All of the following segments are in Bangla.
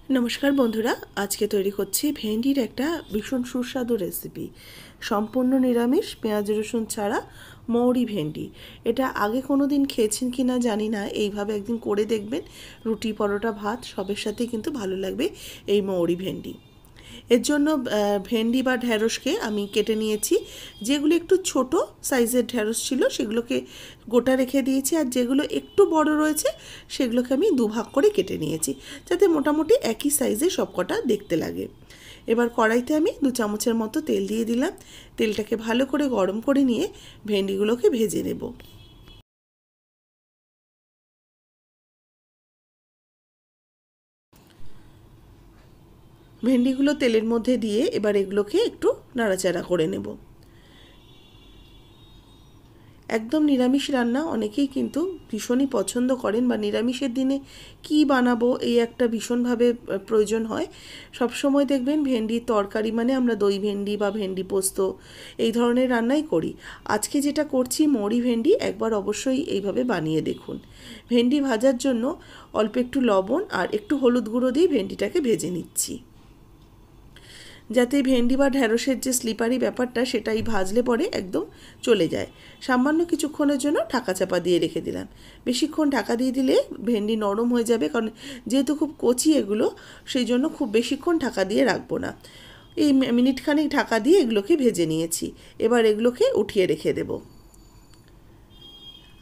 নমস্কার বন্ধুরা, আজকে তৈরি করছি ভেন্ডির একটা ভীষণ সুস্বাদু রেসিপি। সম্পূর্ণ নিরামিষ, পেঁয়াজ রসুন ছাড়া মৌরি ভেন্ডি। এটা আগে কোনো দিন খেয়েছেন কি না জানি না, এইভাবে একদিন করে দেখবেন। রুটি, পরোটা, ভাত সবের সাথেই কিন্তু ভালো লাগবে এই মৌরি ভেন্ডি। এর জন্য ভেন্ডি বা ঢ্যাঁড়সকে আমি কেটে নিয়েছি। যেগুলো একটু ছোট সাইজের ঢ্যাঁড়স ছিল সেগুলোকে গোটা রেখে দিয়েছি, আর যেগুলো একটু বড় রয়েছে সেগুলোকে আমি দুভাগ করে কেটে নিয়েছি, যাতে মোটামুটি একই সাইজে সবকটা দেখতে লাগে। এবার কড়াইতে আমি 2 চামচের মতো তেল দিয়ে দিলাম। তেলটাকে ভালো করে গরম করে নিয়ে ভেন্ডিগুলোকে ভেজে নেব। ভেন্ডিগুলো তেলের মধ্যে দিয়ে এবার এগুলোকে একটু নাড়াচাড়া করে নেব। একদম নিরামিষ রান্না অনেকেই কিন্তু ভীষণই পছন্দ করেন, বা নিরামিষের দিনে কি বানাবো এই একটা ভীষণভাবে প্রয়োজন হয়। সব সময় দেখবেন ভেন্ডির তরকারি মানে আমরা দই ভেন্ডি বা ভেন্ডি পোস্ত এই ধরনের রান্নাই করি। আজকে যেটা করছি মৌরি ভেন্ডি, একবার অবশ্যই এইভাবে বানিয়ে দেখুন। ভেন্ডি ভাজার জন্য অল্প একটু লবণ আর একটু হলুদ গুঁড়ো দিয়ে ভেন্ডিটাকে ভেজে নিচ্ছি, যাতে ভেন্ডি বা ঢ্যাঁড়সের যে স্লিপারি ব্যাপারটা সেটাই ভাজলে পরে একদম চলে যায়। সামান্য কিছুক্ষণের জন্য ঢাকা চাপা দিয়ে রেখে দিলাম। বেশিক্ষণ ঢাকা দিয়ে দিলে ভেন্ডি নরম হয়ে যাবে, কারণ যেহেতু খুব কচি এগুলো, সেই জন্য খুব বেশিক্ষণ ঢাকা দিয়ে রাখবো না। এই মিনিটখানেক ঢাকা দিয়ে এগুলোকে ভেজে নিয়েছি। এবার এগুলোকে উঠিয়ে রেখে দেবো।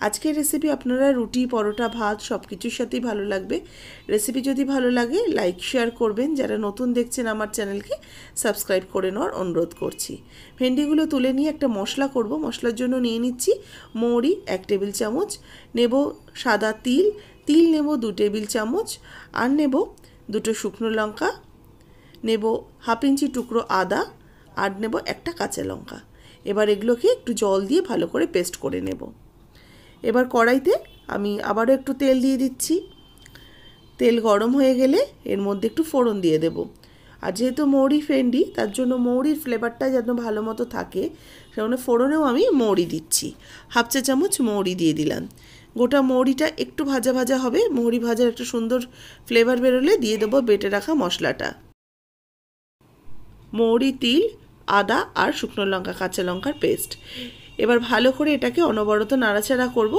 আজকের রেসিপি আপনারা রুটি, পরোটা, ভাত সব কিছুর সাথেই ভালো লাগবে। রেসিপি যদি ভালো লাগে লাইক শেয়ার করবেন। যারা নতুন দেখছেন আমার চ্যানেলকে সাবস্ক্রাইব করে নেওয়ার অনুরোধ করছি। ভেন্ডিগুলো তুলে নিয়ে একটা মশলা করব। মশলার জন্য নিয়ে নিচ্ছি মৌরি 1 টেবিল চামচ, নেব সাদা তিল, তিল নেব 2 টেবিল চামচ, আর নেব 2টো শুকনো লঙ্কা, নেব হাফ ইঞ্চি টুকরো আদা, আর নেব একটা কাঁচা লঙ্কা। এবার এগুলোকে একটু জল দিয়ে ভালো করে পেস্ট করে নেব। এবার কড়াইতে আমি আবারও একটু তেল দিয়ে দিচ্ছি। তেল গরম হয়ে গেলে এর মধ্যে একটু ফোড়ন দিয়ে দেব। আর যেহেতু মৌরি ভেন্ডি, তার জন্য মৌরির ফ্লেভারটা যেন ভালো মতো থাকে, সেজন্য ফোড়নেও আমি মৌরি দিচ্ছি। হাফ চা চামচ মৌরি দিয়ে দিলাম। গোটা মৌরিটা একটু ভাজা ভাজা হবে, মৌরি ভাজার একটা সুন্দর ফ্লেভার বেরোলে দিয়ে দেবো বেটে রাখা মশলাটা। মৌরি, তিল, আদা আর শুকনো লঙ্কা, কাঁচা লঙ্কার পেস্ট। এবার ভালো করে এটাকে অনবরত নাড়াচাড়া করব,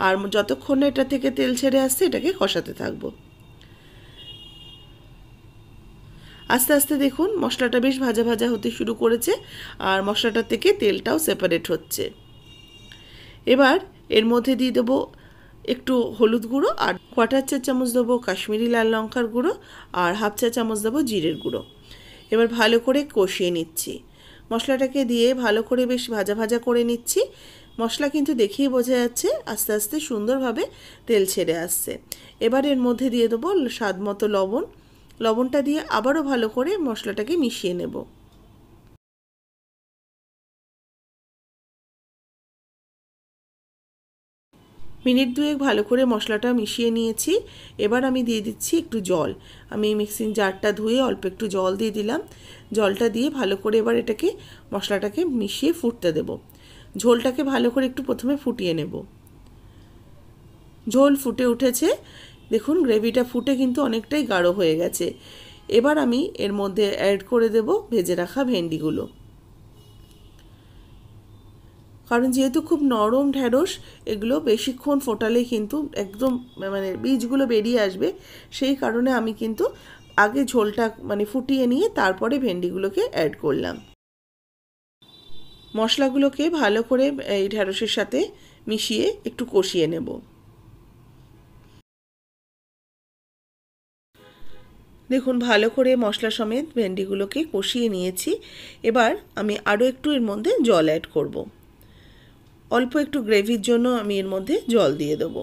আর যতক্ষণ এটা থেকে তেল ছেড়ে আসছে এটাকে কষাতে থাকব। আস্তে আস্তে দেখুন মশলাটা বেশ ভাজা ভাজা হতে শুরু করেছে, আর মশলাটা থেকে তেলটাও সেপারেট হচ্ছে। এবার এর মধ্যে দিয়ে দেবো একটু হলুদ গুঁড়ো, আর 1/4 চা চামচ দেবো কাশ্মীরি লাল লঙ্কার গুঁড়ো, আর হাফ চা চামচ দেবো জিরের গুঁড়ো। এবার ভালো করে কষিয়ে নিচ্ছি। মশলাটাকে দিয়ে ভালো করে বেশ ভাজা ভাজা করে নিচ্ছি। মশলা কিন্তু দেখেই বোঝা যাচ্ছে আস্তে আস্তে সুন্দরভাবে তেল ছেড়ে আসছে। এবার এর মধ্যে দিয়ে দেবো স্বাদ মতো লবণ। লবণটা দিয়ে আবারও ভালো করে মশলাটাকে মিশিয়ে নেব। মিনিট 2 ভালো করে মশলাটা মিশিয়ে নিয়েছি। এবার আমি দিয়ে দিচ্ছি একটু জল। আমি মিক্সিং জারটা ধুয়ে অল্প একটু জল দিয়ে দিলাম। জলটা দিয়ে ভালো করে এবার এটাকে মশলাটাকে মিশিয়ে ফুটতে দেব। ঝোলটাকে ভালো করে একটু প্রথমে ফুটিয়ে নেব। ঝোল ফুটে উঠেছে, দেখুন গ্রেভিটা ফুটে কিন্তু অনেকটাই গাঢ় হয়ে গেছে। এবার আমি এর মধ্যে অ্যাড করে দেব ভেজে রাখা ভেন্ডিগুলো। কারণ যেহেতু খুব নরম ঢ্যাঁড়স, এগুলো বেশিক্ষণ ফোটালে কিন্তু একদম মানে বীজগুলো বেরিয়ে আসবে। সেই কারণে আমি কিন্তু আগে ঝোলটা ফুটিয়ে নিয়ে তারপরে ভেন্ডিগুলোকে অ্যাড করলাম। মশলাগুলোকে ভালো করে এই ঢ্যাঁড়সের সাথে মিশিয়ে একটু কষিয়ে নেব। দেখুন ভালো করে মশলা সমেত ভেন্ডিগুলোকে কষিয়ে নিয়েছি। এবার আমি আরও একটু এর মধ্যে জল অ্যাড করব। অল্প একটু গ্রেভির জন্য আমি এর মধ্যে জল দিয়ে দেবো।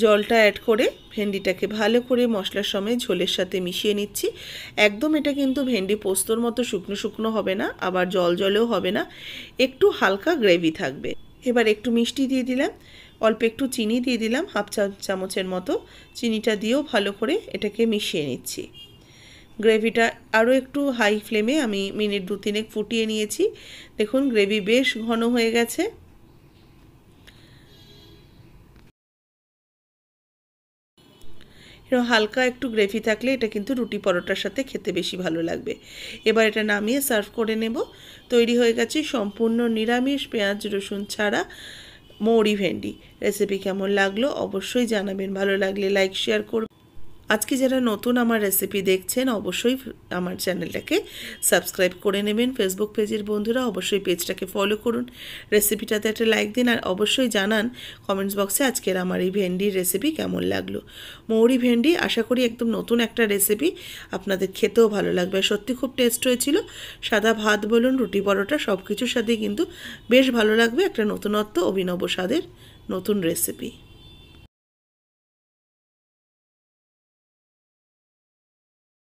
জলটা অ্যাড করে ভেন্ডিটাকে ভালো করে মশলার সমেত ঝোলের সাথে মিশিয়ে নিচ্ছি। একদম এটা কিন্তু ভেন্ডি পোস্তর মতো শুকনো শুকনো হবে না, আবার জল জলেও হবে না, একটু হালকা গ্রেভি থাকবে। এবার একটু মিষ্টি দিয়ে দিলাম, অল্প একটু চিনি দিয়ে দিলাম, হাফ চা চামচের মতো। চিনিটা দিয়েও ভালো করে এটাকে মিশিয়ে নিচ্ছি। গ্রেভিটা আরও একটু হাই ফ্লেমে আমি মিনিট 2-3 ফুটিয়ে নিয়েছি। দেখুন গ্রেভি বেশ ঘন হয়ে গেছে। হালকা একটু গ্রেভি থাকলে এটা কিন্তু রুটি পরোটার সাথে খেতে বেশি ভালো লাগবে। এবার এটা নামিয়ে সার্ভ করে নেব। তৈরি হয়ে গেছে সম্পূর্ণ নিরামিষ পেঁয়াজ রসুন ছাড়া মৌরি ভেন্ডি। রেসিপি কেমন লাগলো অবশ্যই জানাবেন, ভালো লাগলে লাইক শেয়ার করবেন। আজকে যারা নতুন আমার রেসিপি দেখছেন অবশ্যই আমার চ্যানেলটাকে সাবস্ক্রাইব করে নেবেন। ফেসবুক পেজের বন্ধুরা অবশ্যই পেজটাকে ফলো করুন, রেসিপিটাতে একটা লাইক দিন, আর অবশ্যই জানান কমেন্টস বক্সে আজকের আমার এই ভেন্ডির রেসিপি কেমন লাগলো। মৌরি ভেন্ডি আশা করি একদম নতুন একটা রেসিপি, আপনাদের খেতেও ভালো লাগবে। সত্যি খুব টেস্ট হয়েছিল, সাদা ভাত বলুন রুটি পরোটা সব কিছুর সাথেই কিন্তু বেশ ভালো লাগবে। একটা নতুনত্ব অভিনব স্বাদের নতুন রেসিপি।